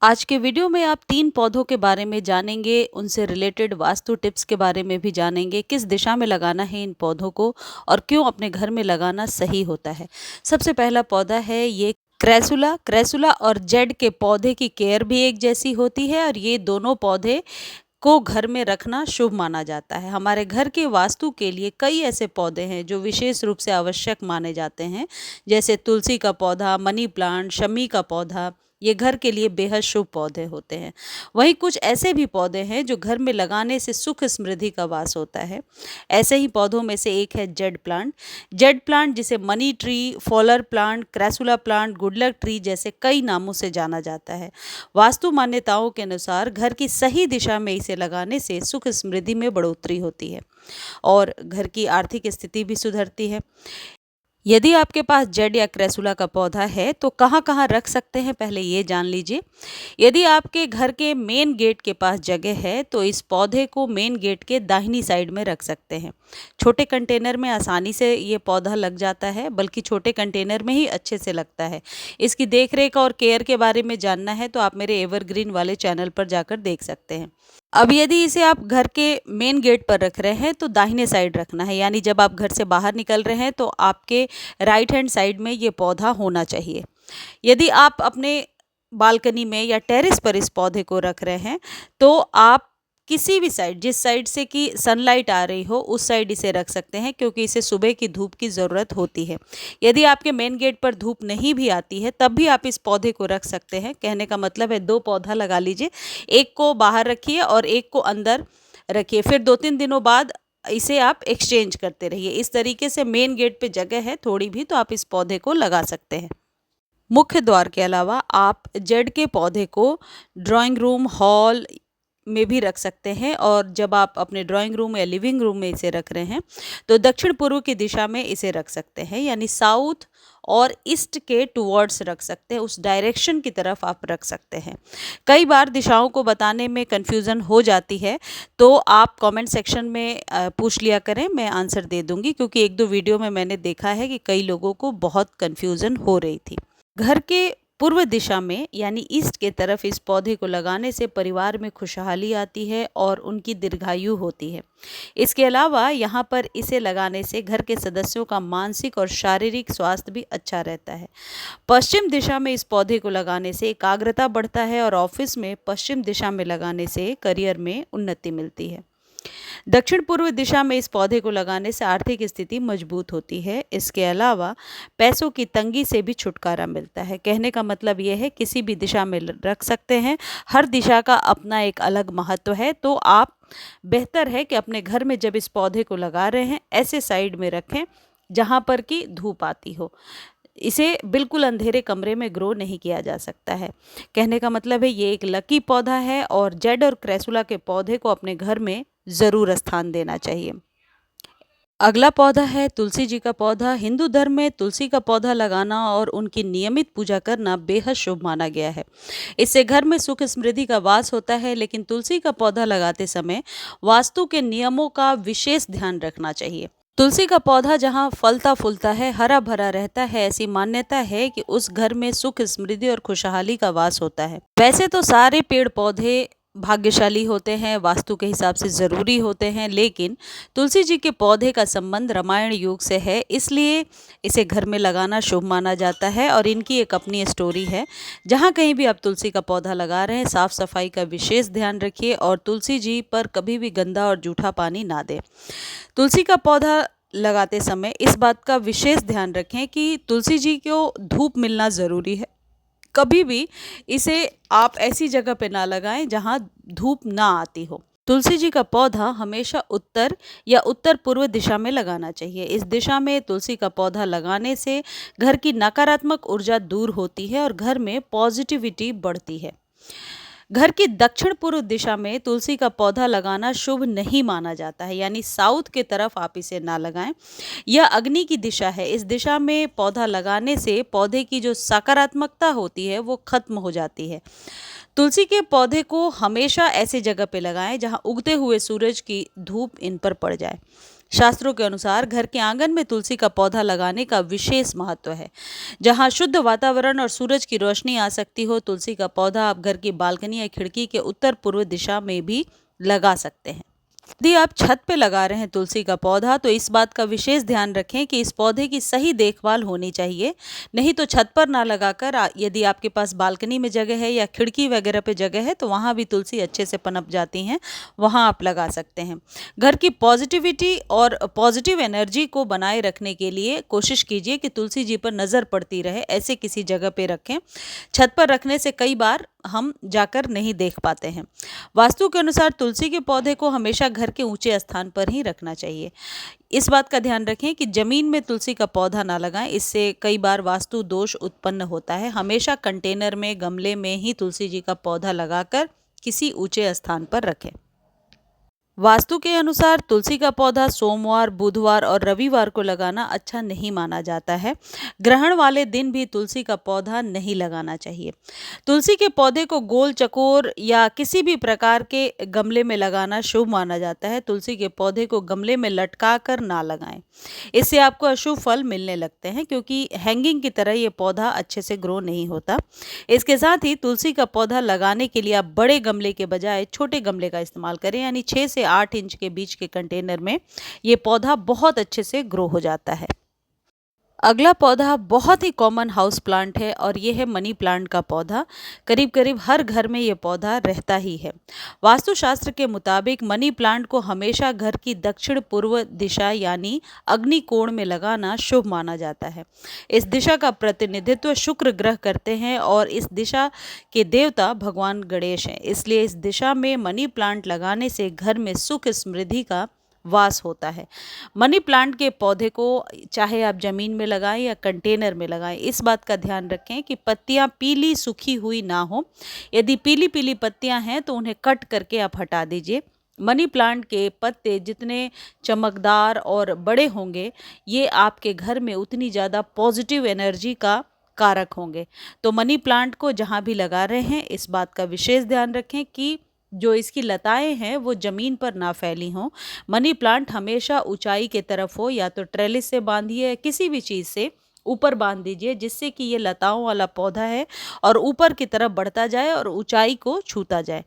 आज के वीडियो में आप 3 पौधों के बारे में जानेंगे, उनसे रिलेटेड वास्तु टिप्स के बारे में भी जानेंगे, किस दिशा में लगाना है इन पौधों को और क्यों अपने घर में लगाना सही होता है। सबसे पहला पौधा है ये क्रेसुला। क्रेसुला और जेड के पौधे की केयर भी एक जैसी होती है और ये दोनों पौधे को घर में रखना शुभ माना जाता है। हमारे घर के वास्तु के लिए कई ऐसे पौधे हैं जो विशेष रूप से आवश्यक माने जाते हैं, जैसे तुलसी का पौधा, मनी प्लांट, शमी का पौधा। ये घर के लिए बेहद शुभ पौधे होते हैं। वहीं कुछ ऐसे भी पौधे हैं जो घर में लगाने से सुख समृद्धि का वास होता है। ऐसे ही पौधों में से एक है जेड प्लांट। जेड प्लांट जिसे मनी ट्री, फॉलर plant, crassula plant, good luck tree जैसे कई नामों से जाना जाता है। वास्तु मान्यताओं के अनुसार घर की सही दिशा में इसे लगाने से सुख समृद्धि में बढ़ोतरी होती है और घर की आर्थिक स्थिति भी सुधरती है। यदि आपके पास जेड या क्रेसुला का पौधा है तो कहाँ कहाँ रख सकते हैं, पहले ये जान लीजिए। यदि आपके घर के मेन गेट के पास जगह है तो इस पौधे को मेन गेट के दाहिनी साइड में रख सकते हैं। छोटे कंटेनर में आसानी से ये पौधा लग जाता है, बल्कि छोटे कंटेनर में ही अच्छे से लगता है। इसकी देखरेख और केयर के बारे में जानना है तो आप मेरे एवरग्रीन वाले चैनल पर जाकर देख सकते हैं। अब यदि इसे आप घर के मेन गेट पर रख रहे हैं तो दाहिने साइड रखना है, यानी जब आप घर से बाहर निकल रहे हैं तो आपके राइट हैंड साइड में ये पौधा होना चाहिए। यदि आप अपने बालकनी में या टेरेस पर इस पौधे को रख रहे हैं तो आप किसी भी साइड, जिस साइड से कि सनलाइट आ रही हो उस साइड इसे रख सकते हैं, क्योंकि इसे सुबह की धूप की ज़रूरत होती है। यदि आपके मेन गेट पर धूप नहीं भी आती है तब भी आप इस पौधे को रख सकते हैं। कहने का मतलब है 2 पौधा लगा लीजिए, एक को बाहर रखिए और एक को अंदर रखिए। फिर 2-3 दिनों बाद इसे आप एक्सचेंज करते रहिए। इस तरीके से मेन गेट पे जगह है थोड़ी भी तो आप इस पौधे को लगा सकते हैं। मुख्य द्वार के अलावा आप जेड के पौधे को ड्राइंग रूम, हॉल में भी रख सकते हैं और जब आप अपने ड्राइंग रूम या लिविंग रूम में इसे रख रहे हैं तो दक्षिण पूर्व की दिशा में इसे रख सकते हैं, यानी साउथ और ईस्ट के टुवर्ड्स रख सकते हैं, उस डायरेक्शन की तरफ आप रख सकते हैं। कई बार दिशाओं को बताने में कन्फ्यूज़न हो जाती है तो आप कमेंट सेक्शन में पूछ लिया करें, मैं आंसर दे दूंगी, क्योंकि 1-2 वीडियो में मैंने देखा है कि कई लोगों को बहुत कन्फ्यूज़न हो रही थी। घर के पूर्व दिशा में यानी ईस्ट के तरफ इस पौधे को लगाने से परिवार में खुशहाली आती है और उनकी दीर्घायु होती है। इसके अलावा यहाँ पर इसे लगाने से घर के सदस्यों का मानसिक और शारीरिक स्वास्थ्य भी अच्छा रहता है। पश्चिम दिशा में इस पौधे को लगाने से एकाग्रता बढ़ता है और ऑफिस में पश्चिम दिशा में लगाने से करियर में उन्नति मिलती है। दक्षिण पूर्व दिशा में इस पौधे को लगाने से आर्थिक स्थिति मजबूत होती है। इसके अलावा पैसों की तंगी से भी छुटकारा मिलता है। कहने का मतलब यह है किसी भी दिशा में रख सकते हैं, हर दिशा का अपना एक अलग महत्व है। तो आप बेहतर है कि अपने घर में जब इस पौधे को लगा रहे हैं ऐसे साइड में रखें जहाँ पर कि धूप आती हो। इसे बिल्कुल अंधेरे कमरे में ग्रो नहीं किया जा सकता है। कहने का मतलब है ये एक लकी पौधा है और जेड और क्रेसुला के पौधे को अपने घर में ज़रूर स्थान देना चाहिए। अगला पौधा है तुलसी जी का पौधा। हिंदू धर्म में तुलसी का पौधा लगाना और उनकी नियमित पूजा करना बेहद शुभ माना गया है। इससे घर में सुख समृद्धि का वास होता है, लेकिन तुलसी का पौधा लगाते समय वास्तु के नियमों का विशेष ध्यान रखना चाहिए। तुलसी का पौधा जहाँ फलता फूलता है, हरा भरा रहता है, ऐसी मान्यता है कि उस घर में सुख समृद्धि और खुशहाली का वास होता है। वैसे तो सारे पेड़ पौधे भाग्यशाली होते हैं, वास्तु के हिसाब से ज़रूरी होते हैं, लेकिन तुलसी जी के पौधे का संबंध रामायण युग से है, इसलिए इसे घर में लगाना शुभ माना जाता है और इनकी एक अपनी स्टोरी है। जहाँ कहीं भी आप तुलसी का पौधा लगा रहे हैं, साफ़ सफाई का विशेष ध्यान रखिए और तुलसी जी पर कभी भी गंदा और जूठा पानी ना दें। तुलसी का पौधा लगाते समय इस बात का विशेष ध्यान रखें कि तुलसी जी को धूप मिलना ज़रूरी है। कभी भी इसे आप ऐसी जगह पे ना लगाएं जहां धूप ना आती हो। तुलसी जी का पौधा हमेशा उत्तर या उत्तर पूर्व दिशा में लगाना चाहिए। इस दिशा में तुलसी का पौधा लगाने से घर की नकारात्मक ऊर्जा दूर होती है और घर में पॉजिटिविटी बढ़ती है। घर की दक्षिण पूर्व दिशा में तुलसी का पौधा लगाना शुभ नहीं माना जाता है, यानी साउथ के तरफ आप इसे ना लगाएं। यह अग्नि की दिशा है। इस दिशा में पौधा लगाने से पौधे की जो सकारात्मकता होती है वो खत्म हो जाती है। तुलसी के पौधे को हमेशा ऐसी जगह पे लगाएं जहां उगते हुए सूरज की धूप इन पर पड़ जाए। शास्त्रों के अनुसार घर के आंगन में तुलसी का पौधा लगाने का विशेष महत्व है। जहां शुद्ध वातावरण और सूरज की रोशनी आ सकती हो, तुलसी का पौधा आप घर की बालकनी या खिड़की के उत्तर पूर्व दिशा में भी लगा सकते हैं। यदि आप छत पे लगा रहे हैं तुलसी का पौधा, तो इस बात का विशेष ध्यान रखें कि इस पौधे की सही देखभाल होनी चाहिए। नहीं तो छत पर ना लगाकर यदि आपके पास बालकनी में जगह है या खिड़की वगैरह पे जगह है, तो वहाँ भी तुलसी अच्छे से पनप जाती हैं, वहाँ आप लगा सकते हैं। घर की पॉजिटिविटी और पॉजिटिव एनर्जी को बनाए रखने के लिए कोशिश कीजिए कि तुलसी जी पर नज़र पड़ती रहे, ऐसे किसी जगह पे रखें। छत पर रखने से कई बार हम जाकर नहीं देख पाते हैं। वास्तु के अनुसार तुलसी के पौधे को हमेशा घर के ऊंचे स्थान पर ही रखना चाहिए। इस बात का ध्यान रखें कि जमीन में तुलसी का पौधा ना लगाएं, इससे कई बार वास्तु दोष उत्पन्न होता है। हमेशा कंटेनर में, गमले में ही तुलसी जी का पौधा लगाकर किसी ऊंचे स्थान पर रखें। वास्तु के अनुसार तुलसी का पौधा सोमवार, बुधवार और रविवार को लगाना अच्छा नहीं माना जाता है। ग्रहण वाले दिन भी तुलसी का पौधा नहीं लगाना चाहिए। तुलसी के पौधे को गोल, चकोर या किसी भी प्रकार के गमले में लगाना शुभ माना जाता है। तुलसी के पौधे को गमले में लटका कर ना लगाएं, इससे आपको अशुभ फल मिलने लगते हैं, क्योंकि हैंगिंग की तरह ये पौधा अच्छे से ग्रो नहीं होता। इसके साथ ही तुलसी का पौधा लगाने के लिए आप बड़े गमले के बजाय छोटे गमले का इस्तेमाल करें, यानी 6 से 8 इंच के बीच के कंटेनर में ये पौधा बहुत अच्छे से ग्रो हो जाता है। अगला पौधा बहुत ही कॉमन हाउस प्लांट है और ये है मनी प्लांट का पौधा। करीब करीब हर घर में ये पौधा रहता ही है। वास्तुशास्त्र के मुताबिक मनी प्लांट को हमेशा घर की दक्षिण पूर्व दिशा यानी अग्नि कोण में लगाना शुभ माना जाता है। इस दिशा का प्रतिनिधित्व शुक्र ग्रह करते हैं और इस दिशा के देवता भगवान गणेश हैं। इसलिए इस दिशा में मनी प्लांट लगाने से घर में सुख समृद्धि का वास होता है। मनी प्लांट के पौधे को चाहे आप ज़मीन में लगाएं या कंटेनर में लगाएं, इस बात का ध्यान रखें कि पत्तियां पीली सूखी हुई ना हो। यदि पीली पीली पत्तियां हैं तो उन्हें कट करके आप हटा दीजिए। मनी प्लांट के पत्ते जितने चमकदार और बड़े होंगे, ये आपके घर में उतनी ज़्यादा पॉजिटिव एनर्जी का कारक होंगे। तो मनी प्लांट को जहाँ भी लगा रहे हैं, इस बात का विशेष ध्यान रखें कि जो इसकी लताएं हैं वो ज़मीन पर ना फैली हों। मनी प्लांट हमेशा ऊंचाई के तरफ हो, या तो ट्रेलिस से बांधिए या किसी भी चीज़ से ऊपर बांध दीजिए, जिससे कि ये लताओं वाला पौधा है और ऊपर की तरफ बढ़ता जाए और ऊंचाई को छूता जाए।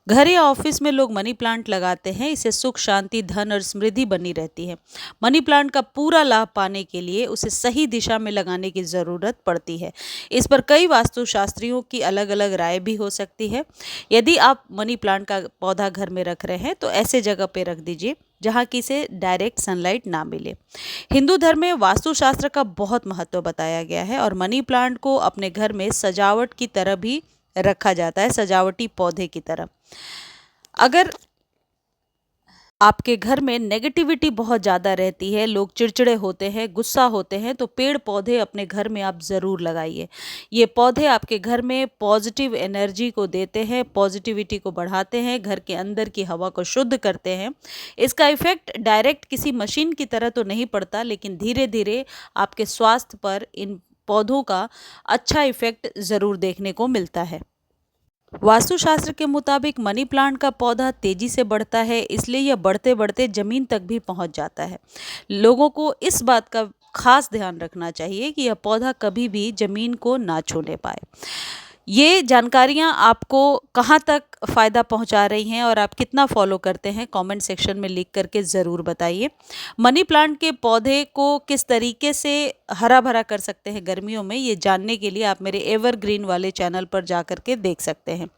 घर या ऑफिस में लोग मनी प्लांट लगाते हैं, इससे सुख, शांति, धन और समृद्धि बनी रहती है। मनी प्लांट का पूरा लाभ पाने के लिए उसे सही दिशा में लगाने की ज़रूरत पड़ती है। इस पर कई वास्तुशास्त्रियों की अलग अलग राय भी हो सकती है। यदि आप मनी प्लांट का पौधा घर में रख रहे हैं तो ऐसे जगह पे रख दीजिए जहाँ की से डायरेक्ट सनलाइट ना मिले। हिंदू धर्म में वास्तुशास्त्र का बहुत महत्व बताया गया है और मनी प्लांट को अपने घर में सजावट की तरह भी रखा जाता है, सजावटी पौधे की तरह। अगर आपके घर में नेगेटिविटी बहुत ज़्यादा रहती है, लोग चिड़चिड़े होते हैं, गुस्सा होते हैं, तो पेड़ पौधे अपने घर में आप ज़रूर लगाइए। ये पौधे आपके घर में पॉजिटिव एनर्जी को देते हैं, पॉजिटिविटी को बढ़ाते हैं, घर के अंदर की हवा को शुद्ध करते हैं। इसका इफ़ेक्ट डायरेक्ट किसी मशीन की तरह तो नहीं पड़ता, लेकिन धीरे धीरे आपके स्वास्थ्य पर इन पौधों का अच्छा इफ़ेक्ट ज़रूर देखने को मिलता है। वास्तुशास्त्र के मुताबिक मनी प्लांट का पौधा तेजी से बढ़ता है, इसलिए यह बढ़ते बढ़ते जमीन तक भी पहुंच जाता है। लोगों को इस बात का खास ध्यान रखना चाहिए कि यह पौधा कभी भी जमीन को ना छूने पाए। ये जानकारियाँ आपको कहाँ तक फ़ायदा पहुँचा रही हैं और आप कितना फॉलो करते हैं, कमेंट सेक्शन में लिख करके ज़रूर बताइए। मनी प्लांट के पौधे को किस तरीके से हरा भरा कर सकते हैं गर्मियों में, ये जानने के लिए आप मेरे एवरग्रीन वाले चैनल पर जा कर के देख सकते हैं।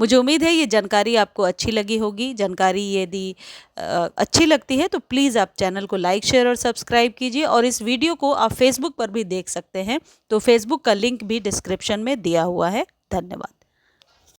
मुझे उम्मीद है ये जानकारी आपको अच्छी लगी होगी। जानकारी यदि अच्छी लगती है तो प्लीज़ आप चैनल को लाइक, शेयर और सब्सक्राइब कीजिए और इस वीडियो को आप फेसबुक पर भी देख सकते हैं, तो फेसबुक का लिंक भी डिस्क्रिप्शन में दिया हुआ है। धन्यवाद।